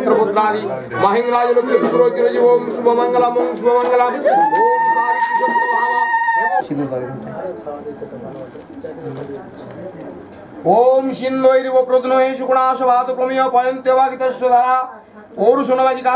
पुत्रादि महिंगराज लक्ष्मी पुत्रो चिरजीव ओम शुभमंगलम ओम शुभमंगलम ओम सावित्री ओम सिंधोरिव प्रदुनहे सुगुणाश भात प्रमेय पयन्त्यवागितस्य धारा पौरुषणवाजिका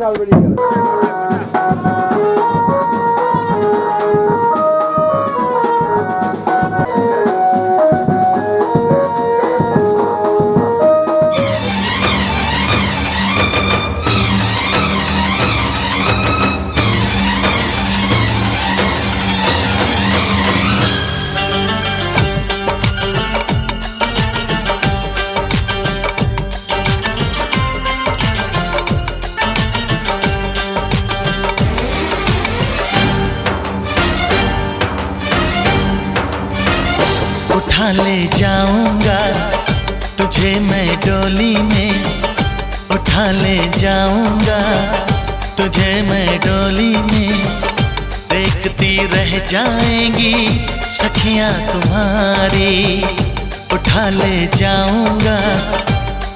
চাল বেরিয়ে গেল। ले जाऊंगा तुझे मैं डोली में, उठा ले जाऊंगा तुझे मैं डोली में। देखती रह जाएंगी सखियां तुम्हारी, उठा ले जाऊंगा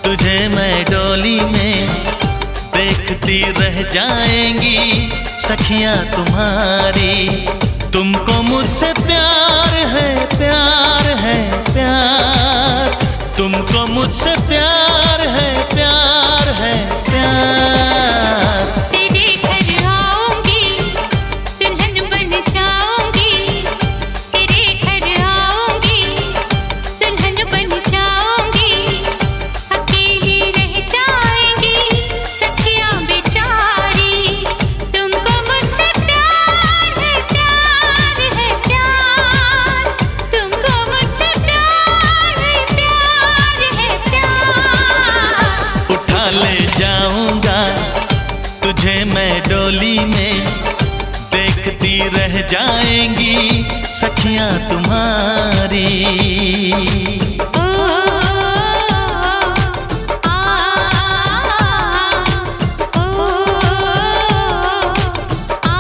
तुझे मैं डोली में। देखती रह जाएंगी सखियां तुम्हारी। तुमको मुझसे प्यार है, प्यार है, प्यार। तुमको मुझसे प्यार है, प्यार है, प्यार। तेरे घर आऊंगी, दुल्हन बन जाऊंगी। तेरे घर आऊंगी, दुल्हन बन जाऊंगी। अकेली रह जाएंगी सखियां बेचारी। तुमको मुझसे प्यार है, प्यार है, प्यार। तुमको मुझसे प्यार है, प्यार है, प्यार। उठा ले जाऊंगा तुझे मैं डोली में। देखती रह जाएंगी सखियां तुम्हारी। ओ आ ओ आ।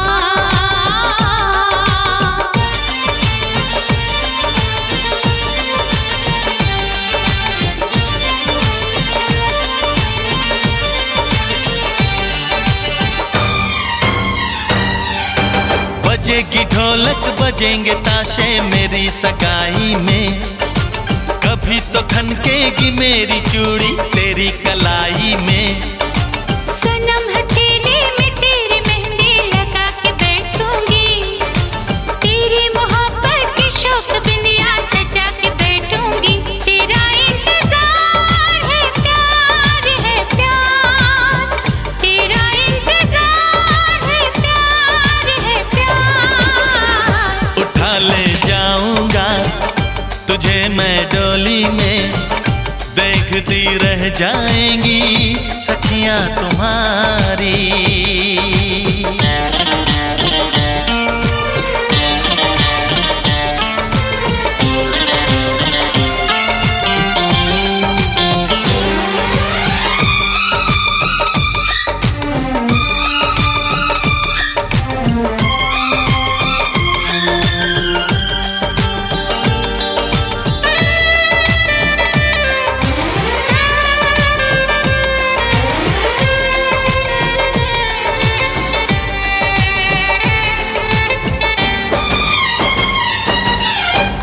बजेगी ढोलक बजेंगे ताशे मेरी सगाई में। कभी तो खनकेगी मेरी चूड़ी तेरी कलाई में। सनम हथेली में तेरी मेहंदी लगा के बैठूंगी। तेरी मोहब्बत की शौक बिंदिया सजा के बैठूंगी। तेरा इंतजार है, प्यार है, प्यार। तेरा इंतजार है, प्यार है, प्यार। उठा ले जाऊंगा तुझे मैं डोली में। देखती रह जाएंगी सखियां तुम्हारी।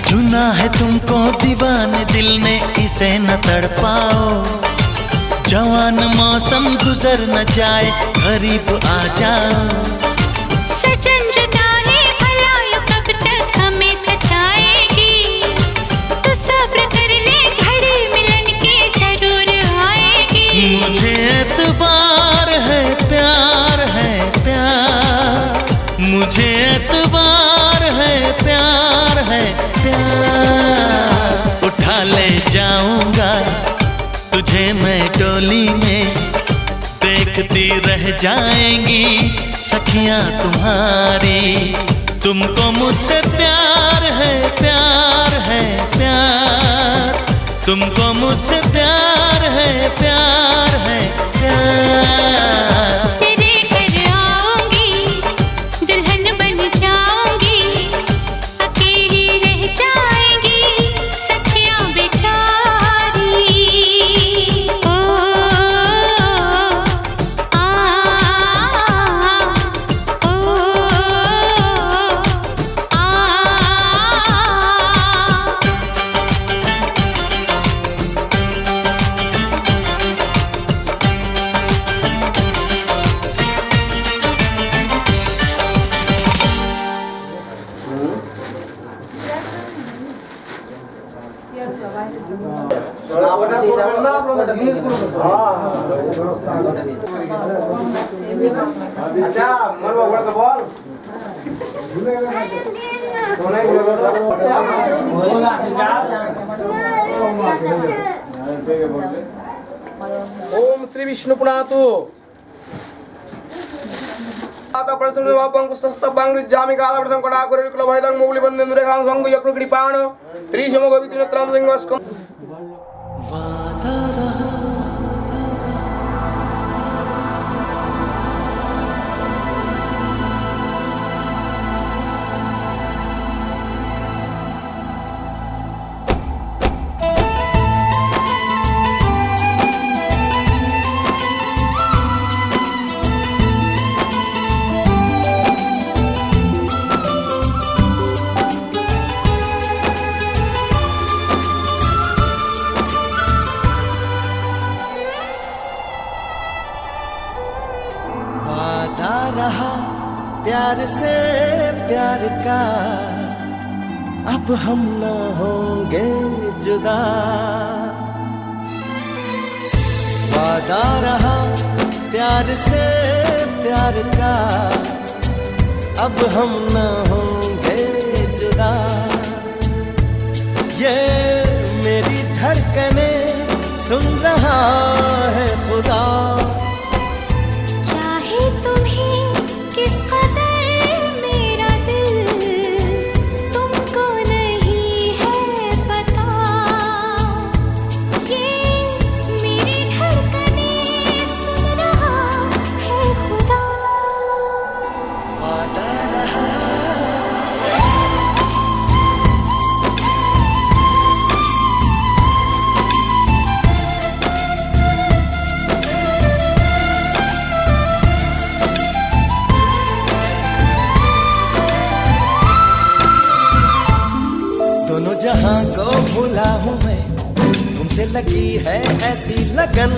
चुना है तुमको दीवाने दिल ने, इसे न तड़पाओ। जवान मौसम गुजर न जाए, करीब आ जाओ। सजन जुदाई भला यूं कब तक हमें सताएगी। तो सब्र कर ले, घड़ी मिलन की जरूर आएगी। मुझे एतबार है, प्यार है, प्यार। मुझे एतबार है, प्यार है, प्यार। उठा ले जाऊंगा तुझे मैं डोली में। देखती रह जाएंगी सखियां तुम्हारी। तुमको मुझसे प्यार है, प्यार है, प्यार। तुमको मुझसे प्यार है, प्यार है, प्यार। तेरे घर आऊंगी, दुल्हन बन जाऊंगी। अकेली रह जाएंगी सखियां बेचारी। ओ आ ओ आ। अच्छा मन बड़ा तो बोल ओम श्री विष्णु पुनातु। आता परिसर वापं कुस्तस्ता बांग्री जामी काला प्रथम कड़ा करे कुल भाईदांग मोगली बंदे दुरे खान संग यक प्रकृति पाण त्रिशमो गोविंद त्रम सिंहस कम वादा रहा वादा रहा प्यार से प्यार का अब हम न होंगे जुदा वादा रहा प्यार से प्यार का अब हम न होंगे जुदा ये मेरी धड़कने सुन रहा है खुदा चाहे तुम्हें किस कदर मेरा दिल तुमको नहीं है पता ये मेरी धड़कनें सुन रहा है खुदा वादा रहा दोनों जहां को भूला हूँ मैं तुमसे लगी है ऐसी लगन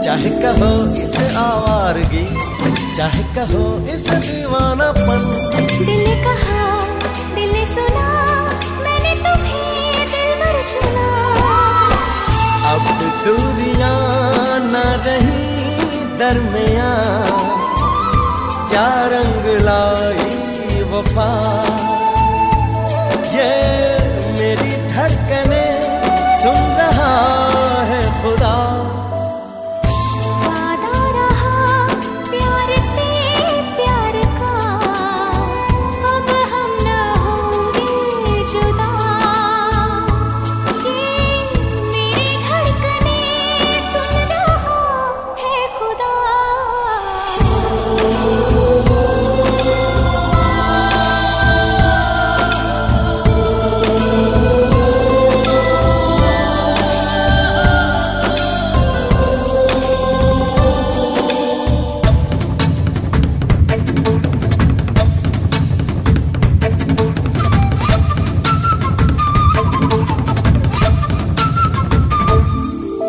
चाहे कहो इस आवारगी चाहे कहो इस दीवानापन दिल कहा दिल सुना मैंने तुम्हें दिल भर चुना अब दूरियां न रही दरमियां क्या रंग लाई वफा ये मेरी धड़कने सुन रहा है खुदा वादा रहा प्यार से प्यार का अब हम न होंगे जुदा ये मेरी धड़कनें सुन रहा है खुदा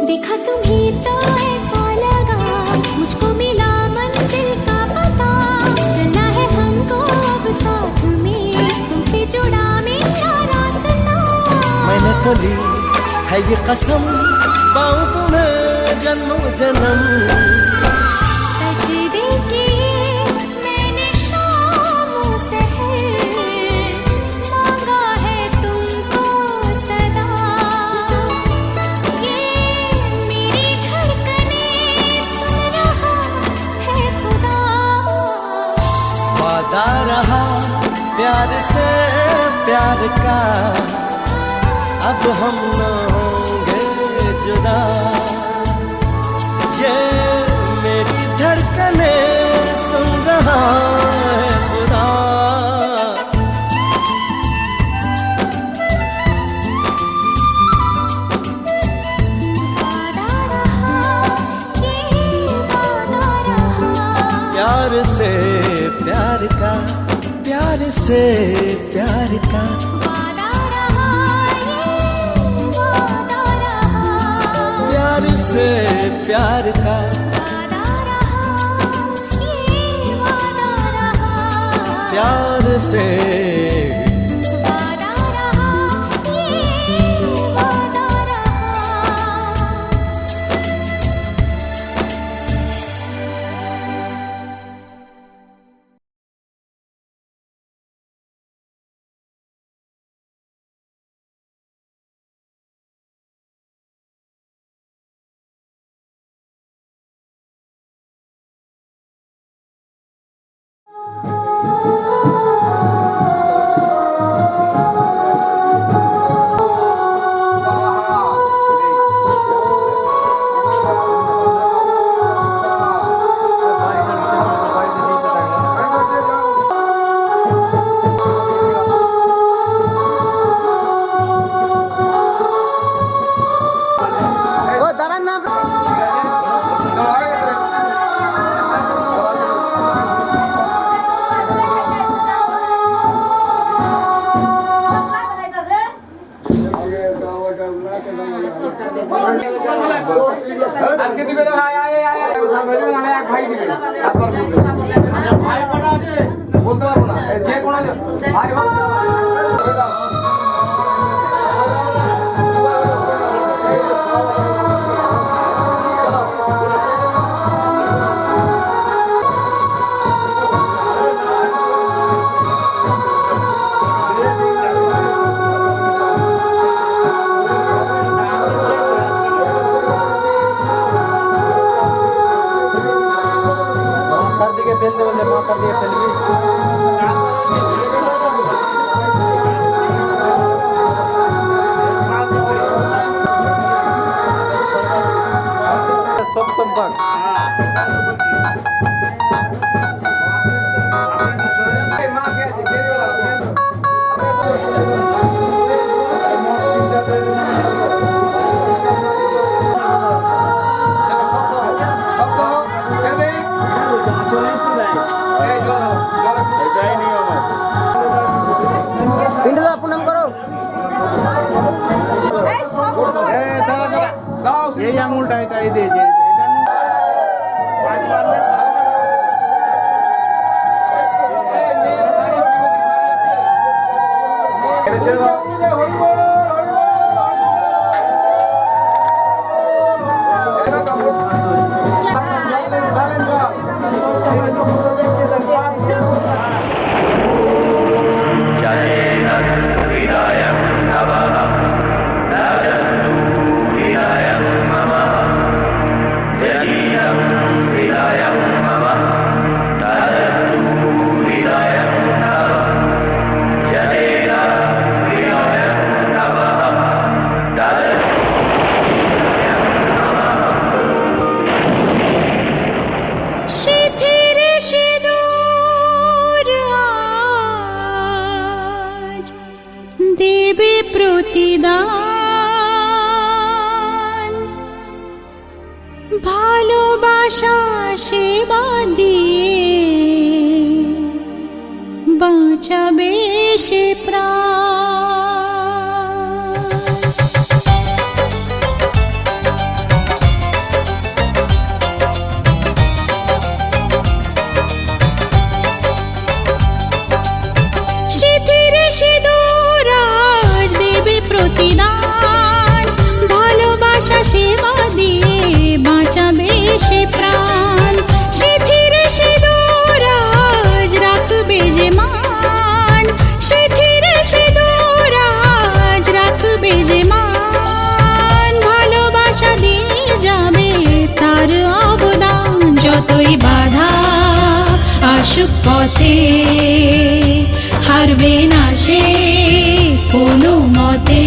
देखा तुम्हें तो ऐसा लगा मुझको मिला मंजिल का पता चलना है हमको अब साथ में तुमसे जुड़ा मेरा रास्ता मैंने तो ली है ये कसम पाऊं तुम्हें जन्मों जन्म सजदे किए मैंने शामों सहर मांगा है तुमको सदा ये मेरी धड़कनें सुन रहा है खुदा वादा रहा प्यार से प्यार का अब हम न होंगे जुदा ये मेरी धड़कने सुन रहा है खुदा वादा रहा ये वादा रहा प्यार से प्यार का प्यार से प्यार का वादा रहा ये वादा रहा प्यार से प्यार का वादा रहा ये वादा रहा प्यार से वादा रहा ये वादा रहा সাতবার বলতে পারবো না, যে কোনো ভাই হোক না, বলে দাও। মাথার দিকে ফেলতে বললে মাথার দিকে ফেলবি। সপ্তম ভাগ। এই মা কে আছে? কে দিবে না? তুমি এসো। চলো, সব সহ, ছেড়ে দেই। এই জল নাও, জল পিন্টুদা প্রণাম করো। দাও, এই আঙুলটা এটা এই দিয়ে এটা ছেড়ে দাও। এটা কাপড়। শিথির সিঁদুর আজ দেবে প্রতিদান, ভালোবাসা সেবা দিয়ে বাঁচাবে সে প্রাণ। শিথির সিঁদুর আজ দেবে প্রতিদান, ভালোবাসা সেবা দিয়ে বাঁচাবে সে প্রাণ। শিথির সিঁদুর আজ রাখবে যে মান, শিথির সিঁদুর আজ রাখবে যে মান, ভালোবাসা দিয়ে যাবে তার অবদান। যতই বাধা আসুক পথে হারবে না সে কোনো মতে,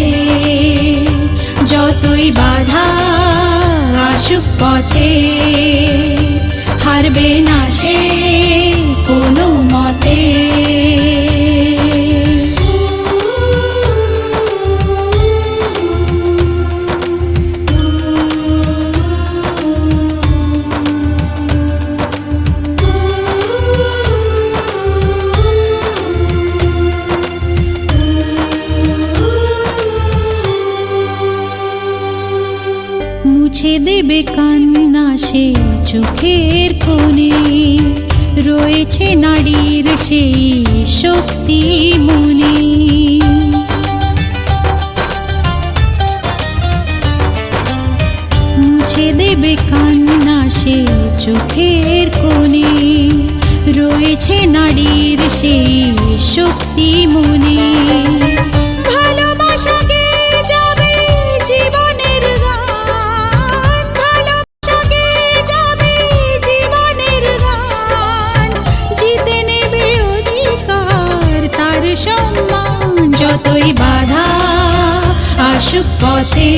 যতই বাধা আসুক পথে হারবে না সে কোনো মতে। মুছে দেবে কান্না সে চোখের কোণে, রয়েছে নারীর সেই শক্তি মনে। মুছে দেবে কান্না সে চোখের কোণে, রয়েছে নারীর সেই শক্তি মনে। ভালোবাসা গেয়ে যাবে জীবনের গান, ভালোবাসা গেয়ে যাবে জীবনের গান, জিতে নেবে অধিকার তার সম্মান। যতই বাধা আসুক পথে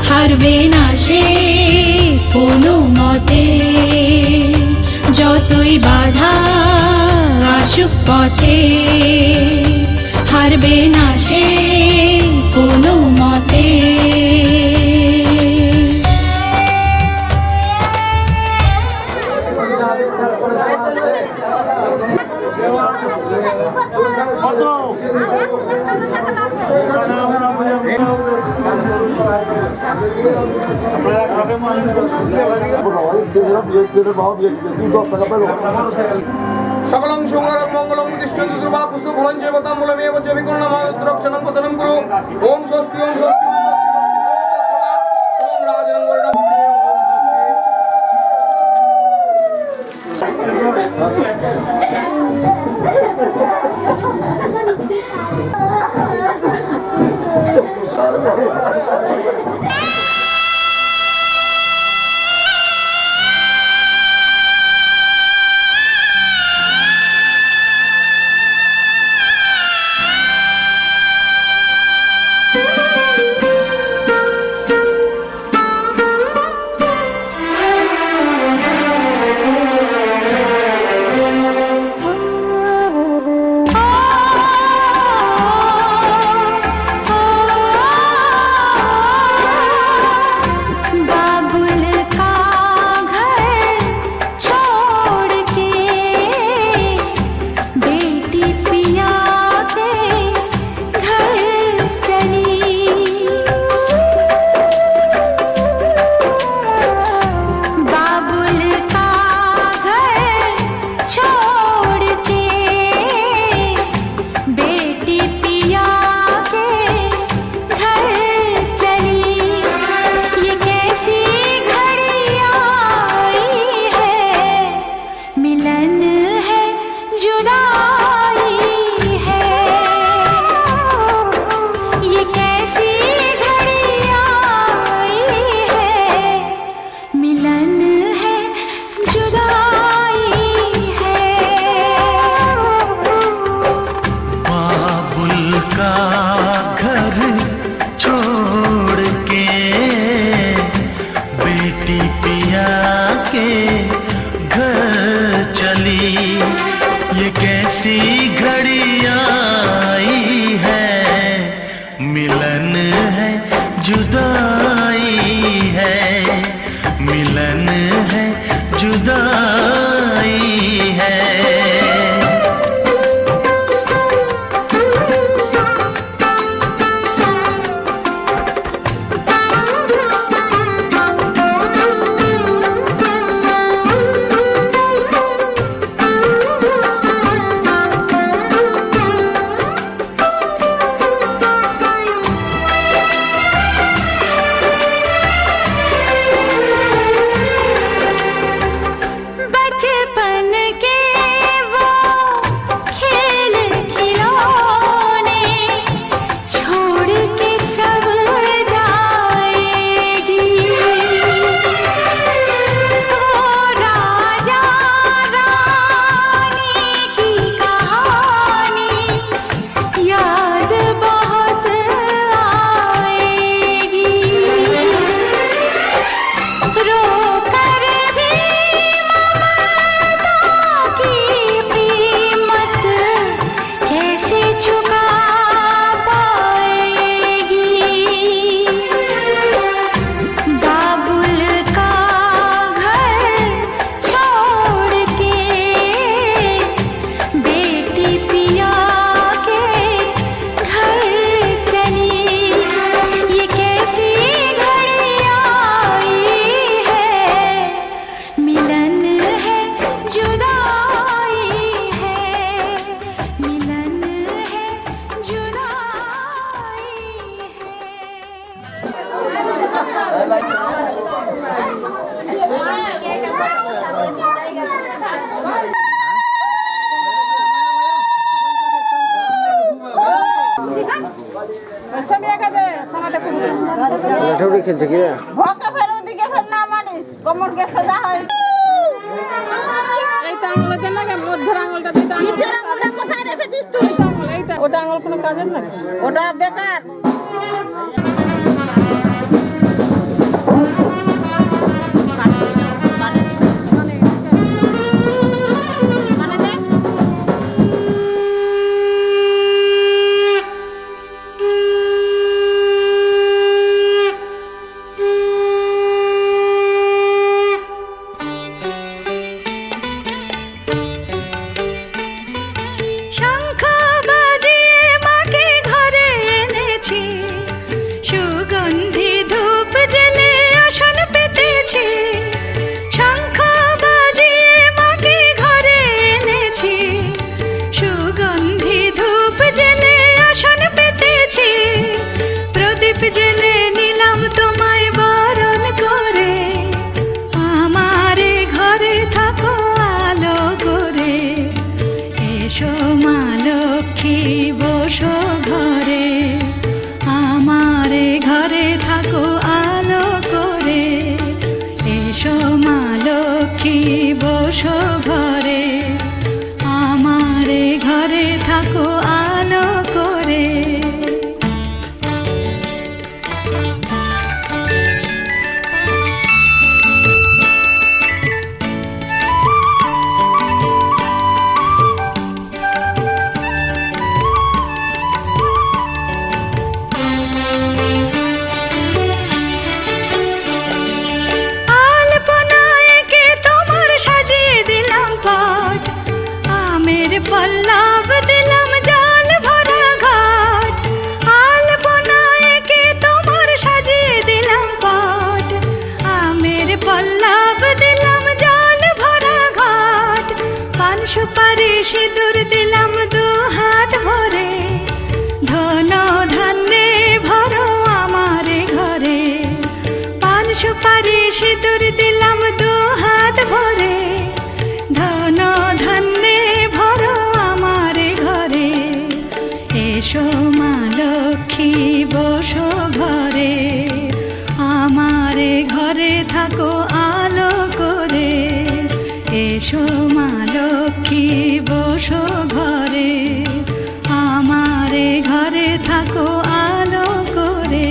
হারবে না সে কোনো মতে, যতই বাধা আসুক পথে হারবে না সে কোনো মতে। আপনারা সকলং শুভং মঙ্গলং প্রতিষ্ঠিত দুর্বা পুষ্প ফলং জৈবতাম মূলমেব চ বিকুণ্ণ মাত্রক্ষণং পতনং কুরু ওম স্বস্তি ওম স্বস্তি ওম রাজনং বর্ণং লাঠি খেলছে কি ভকে ফের ওদিকে ফের না মানিস কোমরকে সোজা হয় এইটা আঙুল দেন না মধ্যের আঙুলটা দিতে নিচের আঙুলটা কোথায় রেখেছিস তুই এইটা ওটা আঙুল কোনো কাজের না ওটা বেকার শঙ্খ বাজিয়ে মাকে ঘরে এনেছি সিঁদুর দিলাম দু হাত ভরে, ধন ধান্যে ভরো আমারে ঘরে। পান সুপারি সিঁদুর দিলাম দু হাত ভরে, ধন ধান্যে ভরো আমারে ঘরে। এসো মা লক্ষ্মী বসো ঘরে, আমারে ঘরে থাকো আলো করে। এসো মা লক্ষ্মী বসো ঘরে, আমারে ঘরে থাকো আলো করে।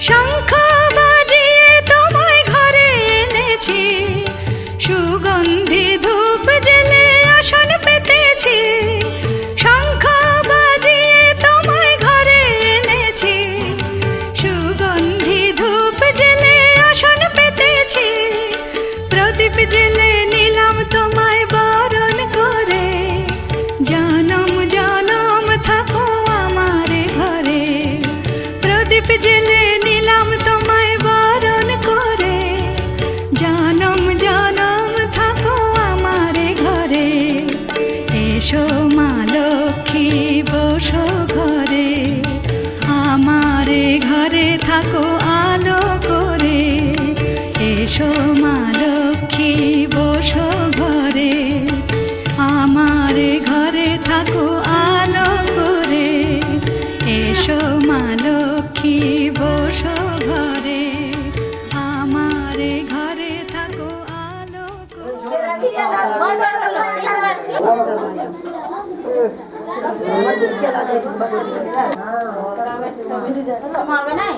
শঙ্খ বাজিয়ে তোমায় ঘরে এনেছি, সুগন্ধি ধূপ জেলে আসন পেতেছি। শঙ্খ বাজিয়ে তোমায় ঘরে এনেছি, সুগন্ধি ধূপ জেলে আসন পেতেছি। প্রদীপ জেলে নিলাম তোমায় বরণ করে, জনম জনম থাকো আমারে ঘরে। প্রদীপ জেলে নিলাম তোমায় বরণ করে, জনম জনম থাকো আমারে ঘরে। এসো মা লক্ষ্মী বসো ঘরে, আমারে ঘরে থাকো আলো করে। এসো মা লক্ষ্মী বসো ঘরে, আমারে ঘরে থাকো আলো করে। এসো মা লক্ষ্মী বসো ঘরে, আমারে ঘরে থাকো আলো করে। হবে নাই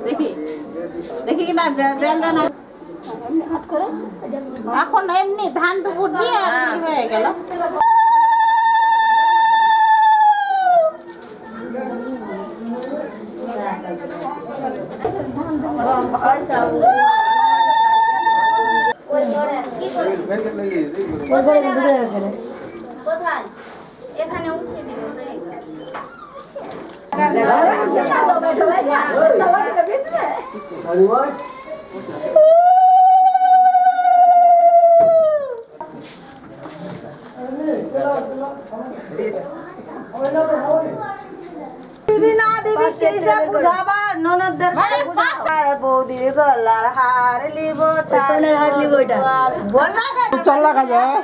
দেখি দেখি কিনা জল না এখন এমনি ধান দুপুর দিয়ে আর কি হয়ে গেল। কোথায়? এখানে উঠিয়ে দিবে। দিবি না দিবি কিসে বুঝাবা ননদদের বুঝাবা। বৌদির গলার হার লিব সোনার হার লিব এটা বল লাগা चल लगा जाए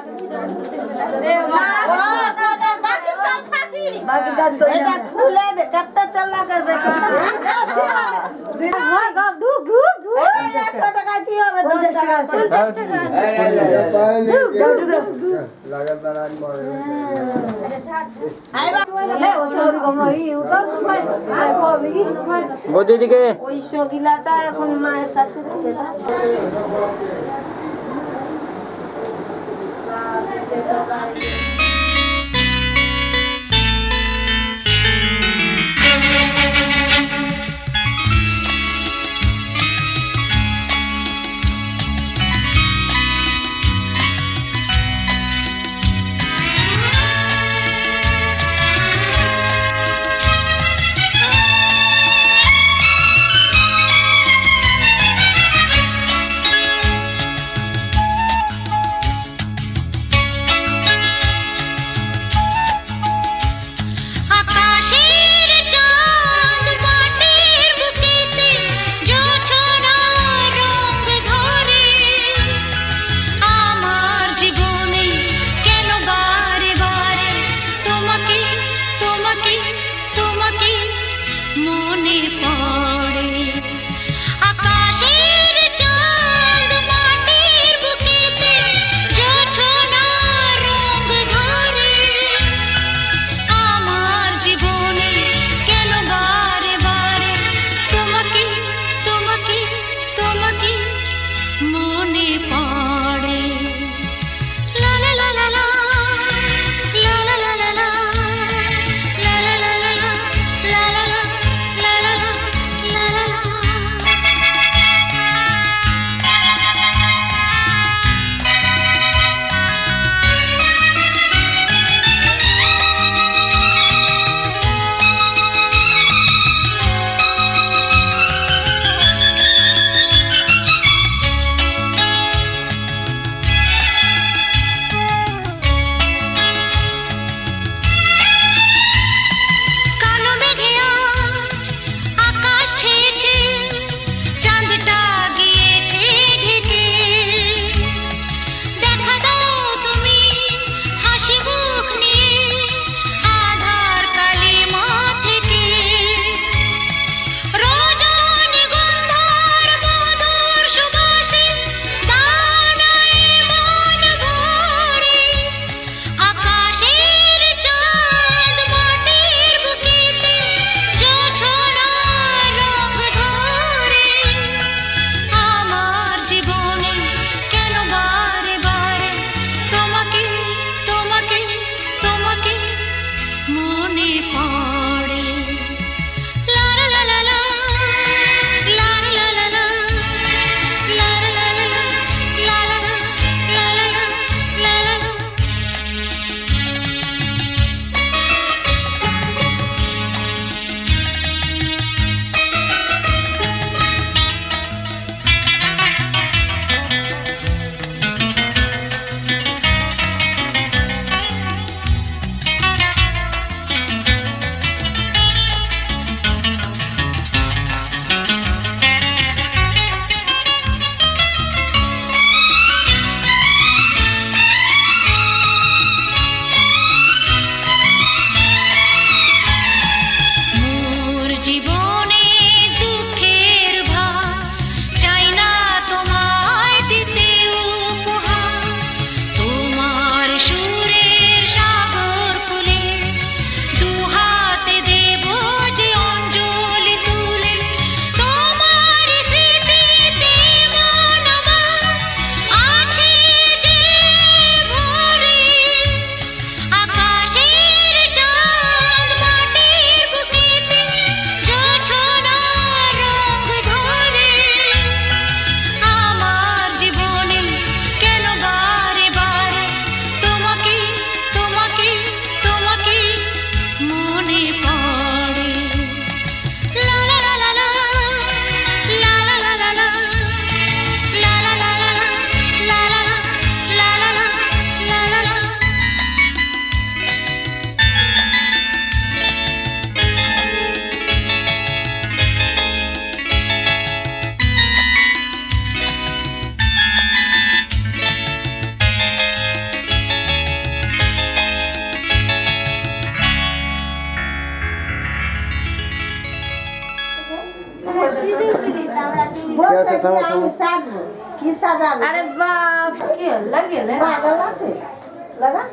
बाकी काज कर এটা খুলে দে কত চল্লা করবে গ্রুপ গ্রুপ 100 টাকা কি হবে 10 টাকা 50 টাকা লাগাতার আজ বড় मोदी जी के ওই সগিলাটা এখন মায়ের কাছে রেখে দাও। আমি সাজবো কি সাজাবে আরে বাপ কি লাগে না পাগল আছে লাগা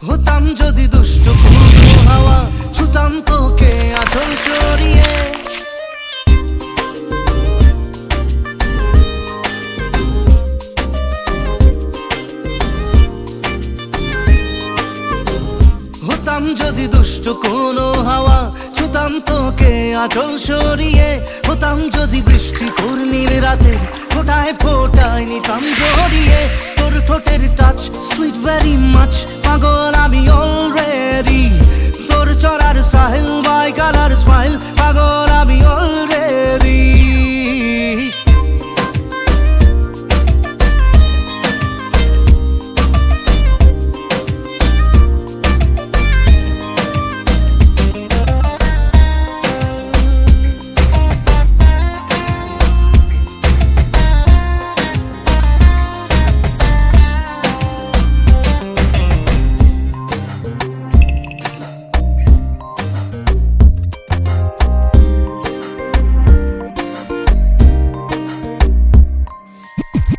হতাম যদি দুষ্ট কোনো হাওয়া ছুতাম তোকে আঁচল সরিয়ে হতাম যদি দুষ্ট কোনো হাওয়া ছুতাম তোকে আঁচল সরিয়ে হতাম যদি বৃষ্টি ঘূর্ণির রাতের ফোটায় ফোটায় নিতাম জড়িয়ে তোর ঠোঁটের টাচ সুইট ভেরি মাচ পাগল আমি অলরেডি তোর চড়ার সাহেল বাই কালার স্মাইল পাগল আমি অলরেডি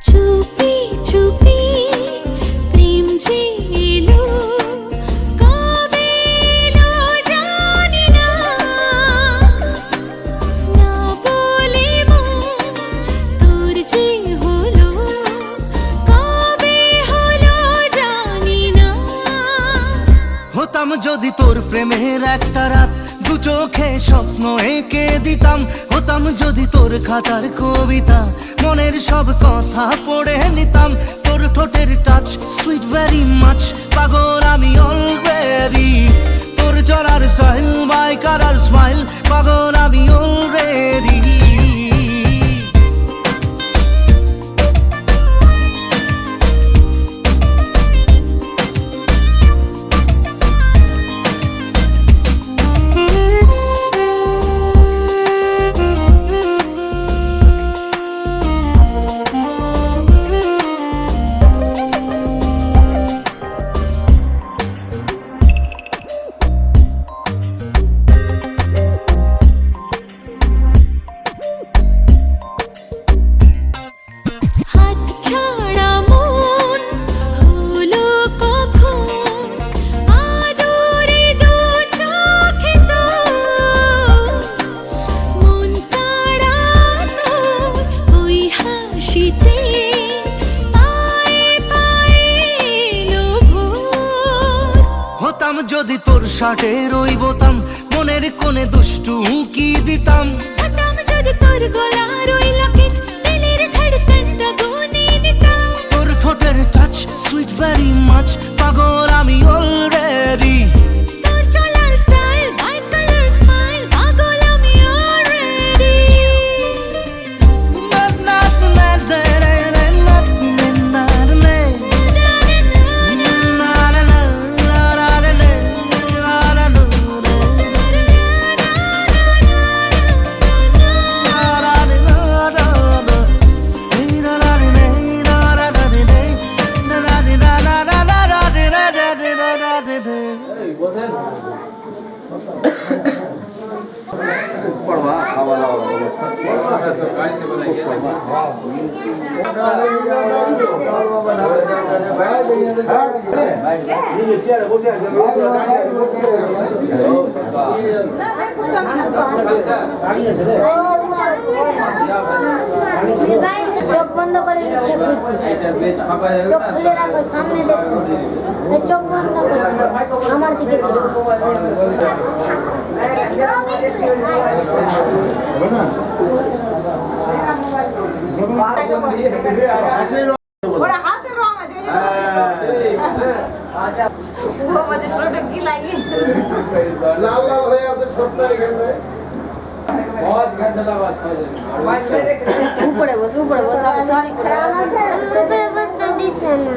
চুপি চুপি প্রেম যে এলো কবে এলো জানি না না বলে মন তোর যে হলো কবে হলো জানি না হতাম যদি তোর প্রেমের একটা রাত দু চোখে স্বপ্ন এঁকে দিতাম হতাম যদি তোর খাতার কবিতা মনের সব কথা পড়ে নিতাম তোর ঠোঁটের টাচ সুইট ভেরি মাচ পাগল আমি অলরেডি তোর চড়ার স্টাইল বাই কালার স্মাইল পাগল আমি অলরেডি হাত ছাড়া মন হলো কখন আদরে দু চোখে তো মন কাড়া তোর ওই হাসিতে পায়ে পায়ে এলো ভোর হতাম যদি তোর শার্টের ওই বোতাম মনের কোণে দুষ্টু উকি দিতাম হতাম যদি তোর গলার ওই লকেট দিলের ধড়কনটা গুনে নিতাম তোর ঠোঁটের টাচ সুইট ভেরি মাচ পাগল আমি অলরেডি তোর চলার স্টাইল বাই কালার স্মাইল পাগল আমি অলরেডি da da চোখ বন্ধ করে ইচ্ছে খুশি চোখ খুলে রাখো সামনে দেখো এই চোখ বন্ধ করে আমার দিকে ওরা হাতের রং আছে ও আমাদের প্রোডাক্ট কি লাগিয়েছে লাল লাল হয়ে আছে ছোট্ট এখানে উপরে বস সরি করে উপরে বসতে দিচ্ছে না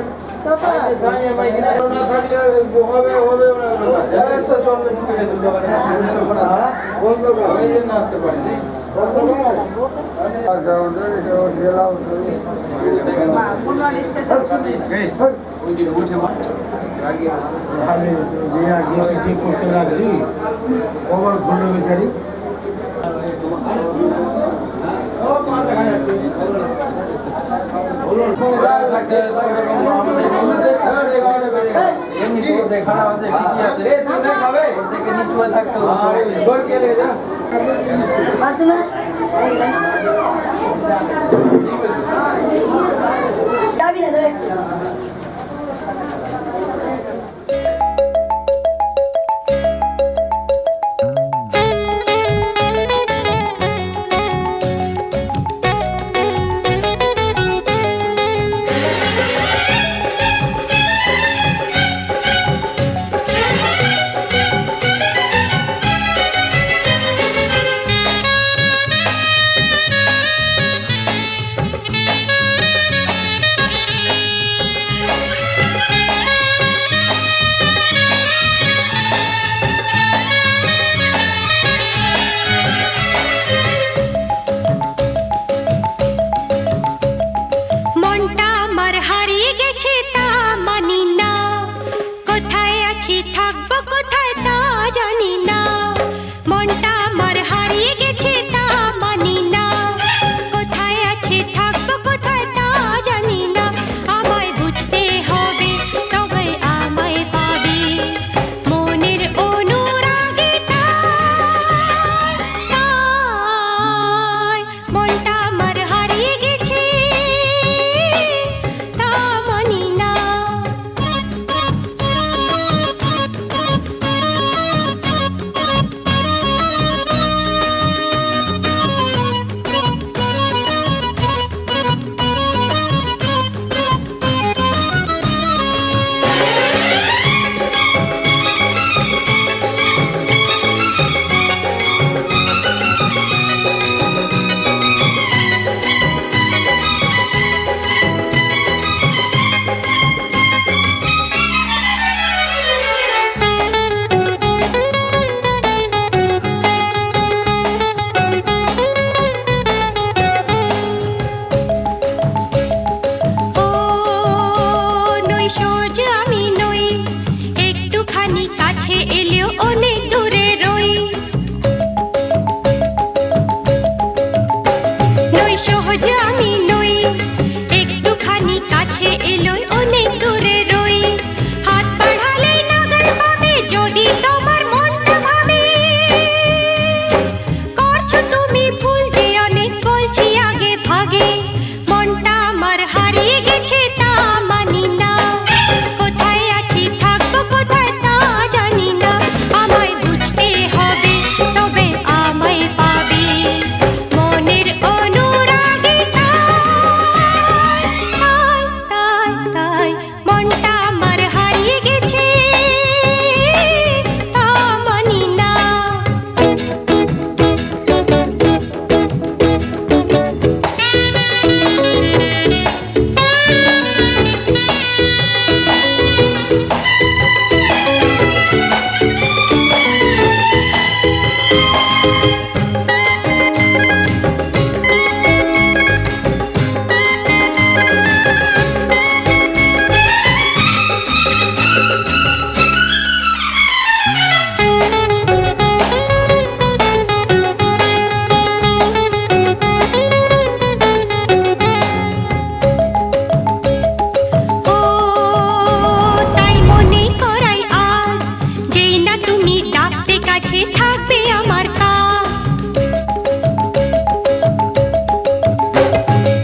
তুমি ডাকতে কাছে থাকবে আমার কাজ।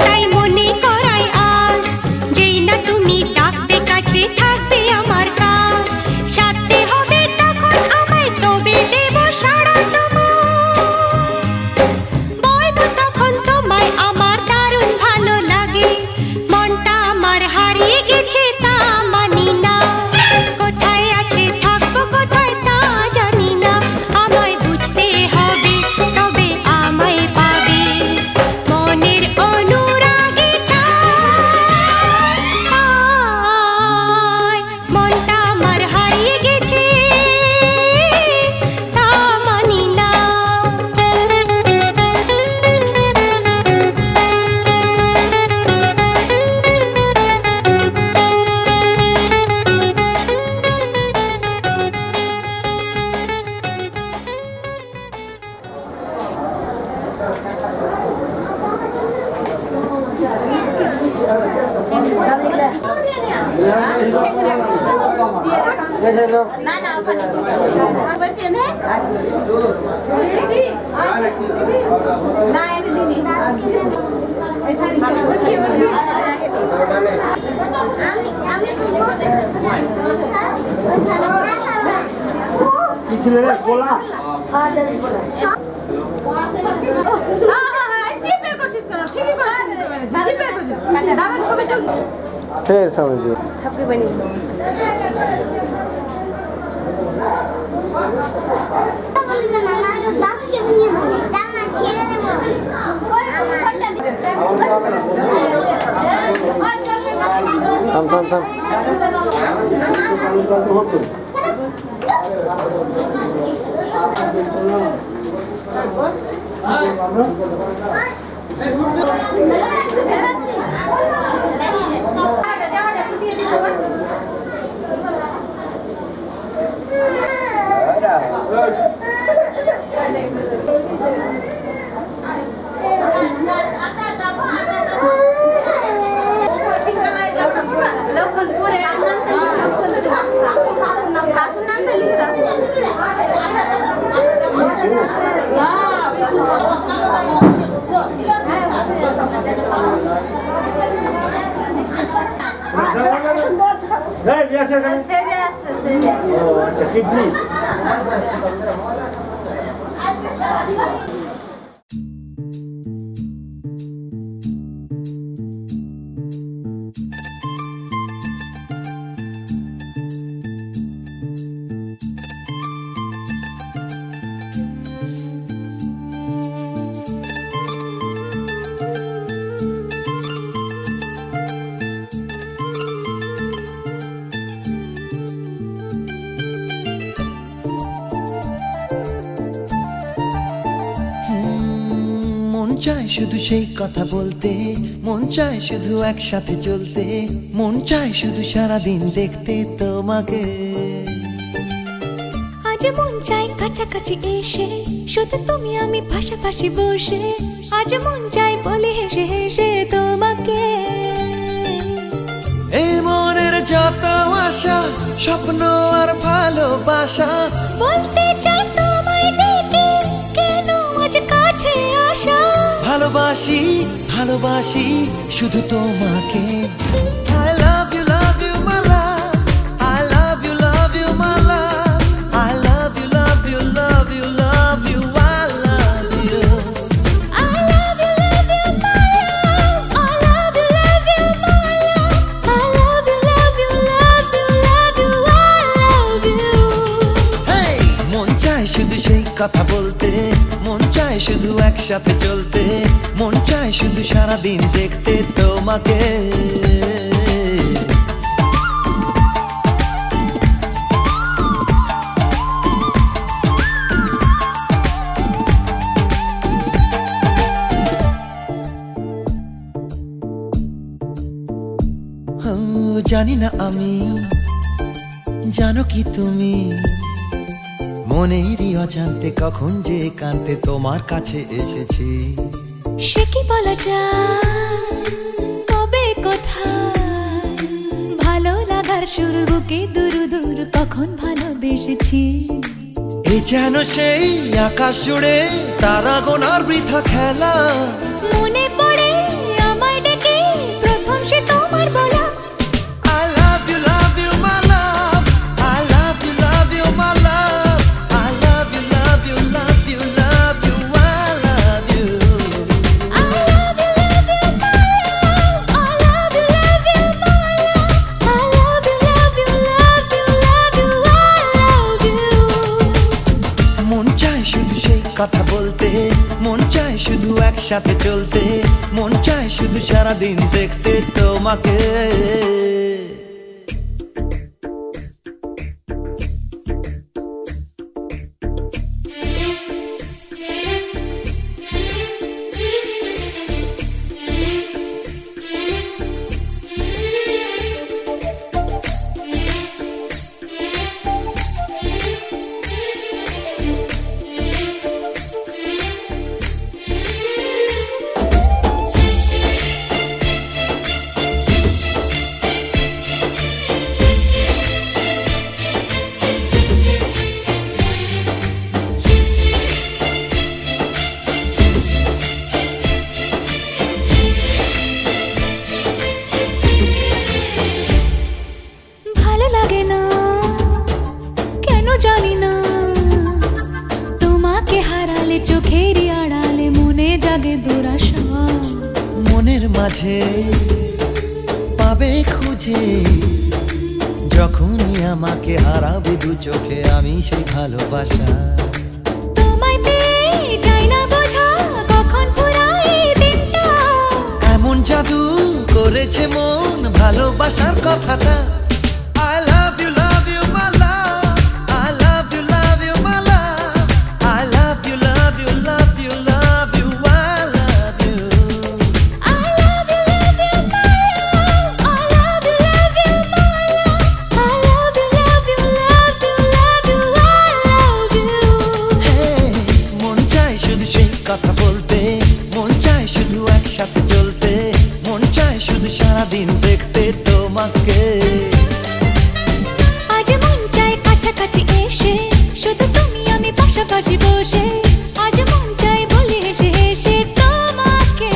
তাই মনে করাই আজ, যেই না তুমি ডাকতে কাছে থাকবে আমার কাজ। সাথে হবে তখন আমায়, তবে দেব সাড়া তোমায়। বলবো তখন তোমায় আমার দারুণ ভালো লাগে। মনটা আমার হারিয়ে গেছে তা মানি না, কোথায় আছে থাকবো কোথায় তা জানি না। আমায় বুঝতে হবে তবে আমায় পাবে, মনের অনুরাগে তাই মনটা আমার হারিয়ে গেছে তা মানি না। না না ওখানে বলছেন হ্যাঁ না এটা দিদি ঠিক আছে থাম থাম থাম। চায় শুধু সেই কথা বলতে, মন চায় শুধু একসাথে চলতে, মন চায় শুধু সারাদিন দেখতে তোমাকে। আজ মন চাই কাছাকাছি এসে, শুধু তুমি আমি পাশাপাশি বসে। আজ মন চাই বলে হেসে হেসে তোমাকে। এই মনের যত আশা, স্বপ্ন আর ভালোবাসা বলতে চাই তোমায় ডেকে, কেন আজ কাছে আসা। ভালোবাসি ভালোবাসি শুধু তোমাকে। I love you my love, I love you my love, I love you love you love you love you, I love you. I love you my love, I love you my love, I love you love you love you love you, I love you. Hey! মন চায় শুধু সেই কথা বলতে, মন চায় শুধু একসাথে চলতে, মন চায় শুধু সারাদিন দেখতে তোমাকে। জানি না আমি, জানো কি তুমি, মনেরই অজান্তে কখন যে কান্তে তোমার কাছে এসেছি। সে কি বলা যায়, কবে কোথায়, ভালো লাগার শুরু বুকে দূর দূর কখন ভালোবেসেছি। এ যেন সেই আকাশ জুড়ে তারা গোনার বৃথা খেলা। মনে পড়ে আমায় ডেকে প্রথম সে তোমার বলা। I love you, my love. I love you, my love. I love you, love you, love you, love you. I love you. I love you, my love. I love you, my love. I love you, love you, love you, love you. I love you. মন চায় শুধু সেই কথা বলতে, মন চায় শুধু একসাথে চলতে, মন চায় শুধু সারাদিন দেখতে তোমাকে। ভালো লাগে না কেন জানি না, তোমাকে হারালে চোখেরই আড়ালে মনে জাগে দুরাশা। মনের মাঝে পাবে খুঁজে, যখনই আমাকে হারাবে দু চোখে আমি সেই ভালোবাসা। তোমায় পেয়ে যাই না বোঝা কখন ফুরায় দিনটা। এমন জাদু করেছে মন ভালোবাসার কথাটা। I love you, my love. I love you, my love. I love you, love you, love you, love you. I love you. I love you, my love. I love you, my love. I love you, love you, love you, love you. I love you. Hey, মন চায় শুধু সেই কথা বলতে, মন চায় শুধু একসাথে চলতে, মন চায় শুধু সারাদিন দেখতে তোমাকে। আজ মন চায় কাছাকাছি এসে শুধু তুমি আমি পাশাপাশি বসে। আজ মন চায় বলি হেসে হেসে তোমাকে।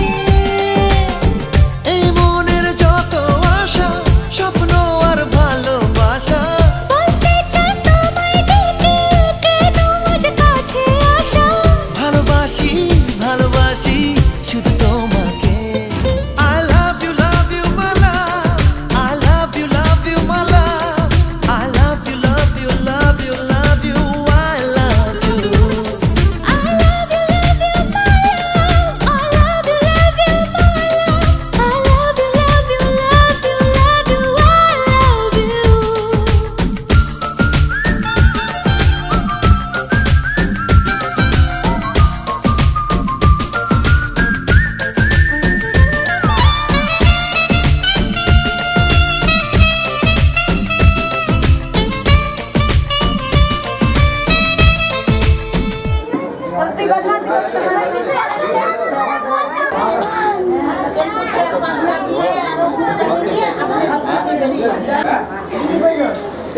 এই মনের যত আশা স্বপ্ন আর ভালোবাসা, বলতে চাই তোমায় ডেকে কেন আজ কাছে আসা। ভালোবাসি ভালোবাসি শুধু তোমাকে। I love you, my love. I love you, my love. I love you, love you, love you, love you. I love you. I love you, my love. I love you, my love. I love you, love you, love you, love you. I love you.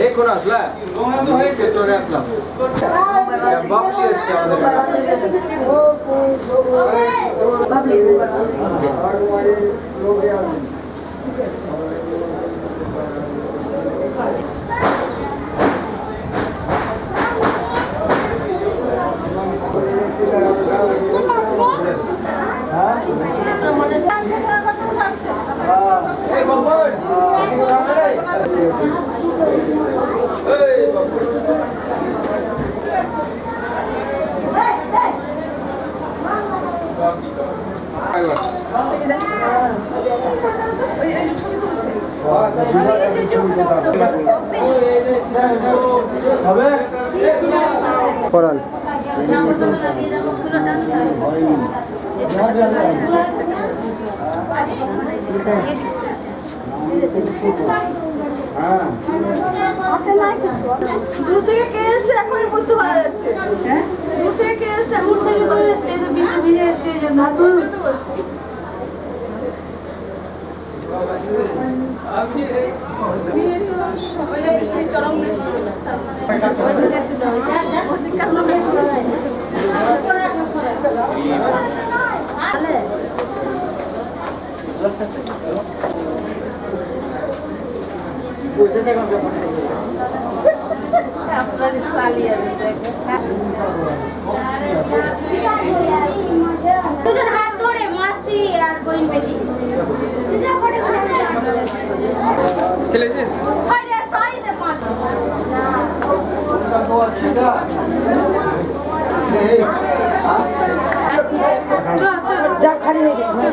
এখন আসলা পেট্রোলে আসলাম বাপি হচ্ছে পড়ান। দূর থেকে কে এসছে এখন বুঝতে পারা যাচ্ছে। দূর থেকে কে এসছে দূর থেকে করে এসছে এই যে বৃষ্টি ভিজে এসছে এই জন্য বলছি। দুজন হাত ধরে মাসি আর বোন বেটি খেলেছিস আরে সাইতে পাঁচ যা খালি হয়ে গেছে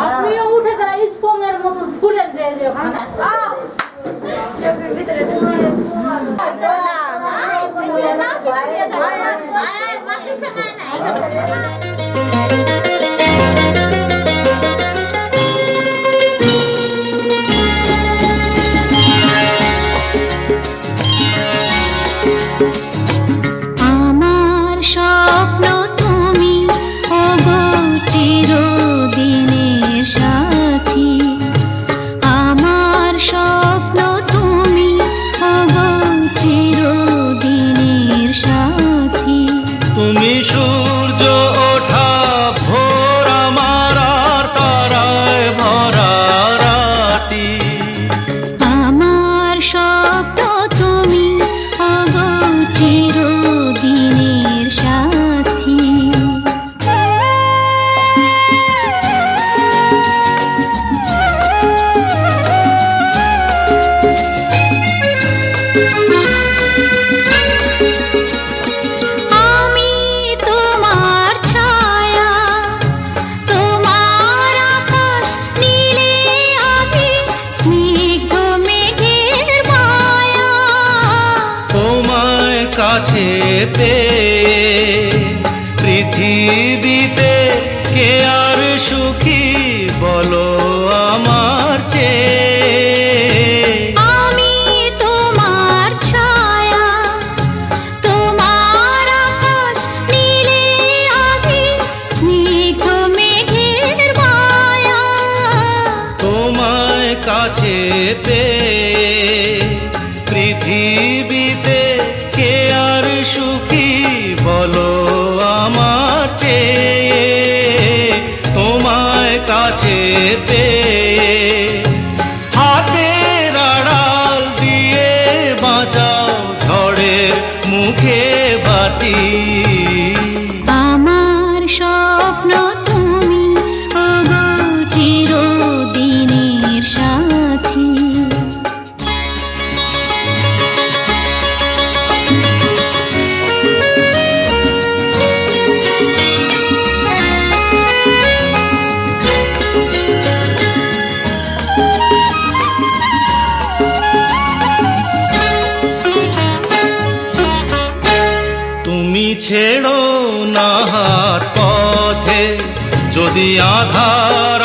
আপনিও উঠে তারা স্পঞ্জের মতো ফুলের যে ওখানে আমার স্বপ্ন তুমি ওগো চিরদিনের সাথী, আমার স্বপ্ন তুমি ওগো চিরদিনের সাথী। তুমি সূর্য ওঠা ভোর আমার আর তারায় ভরা রাতি। আমার স্বপ্ন তুমি ওগো চিরদিনের সাথী। আমি তোমার ছায়া, তোমার আকাশ নীলে আমি স্নিগ্ধ মেঘের মায়া। তোমায় কাছে পেয়ে পৃথিবীতে কে আর সুখী বলো আমার চেয়ে। আমি তোমার ছায়া, তোমার আকাশ নীলে আমি স্নিগ্ধ মেঘের মায়া। তোমায় কাছে পেয়ে পৃথিবীতে কে আর সুখী বলো আমার চেয়ে। তোমায় কাছে পেয়ে হাতের আড়াল দিয়ে বাঁচাও ঝড়ের মুখে বাতি। আমার স্বপ্ন তুমি ওগো চিরদিনের সাথী। তুমি ছেড়ো না হাত পথে যদি আধার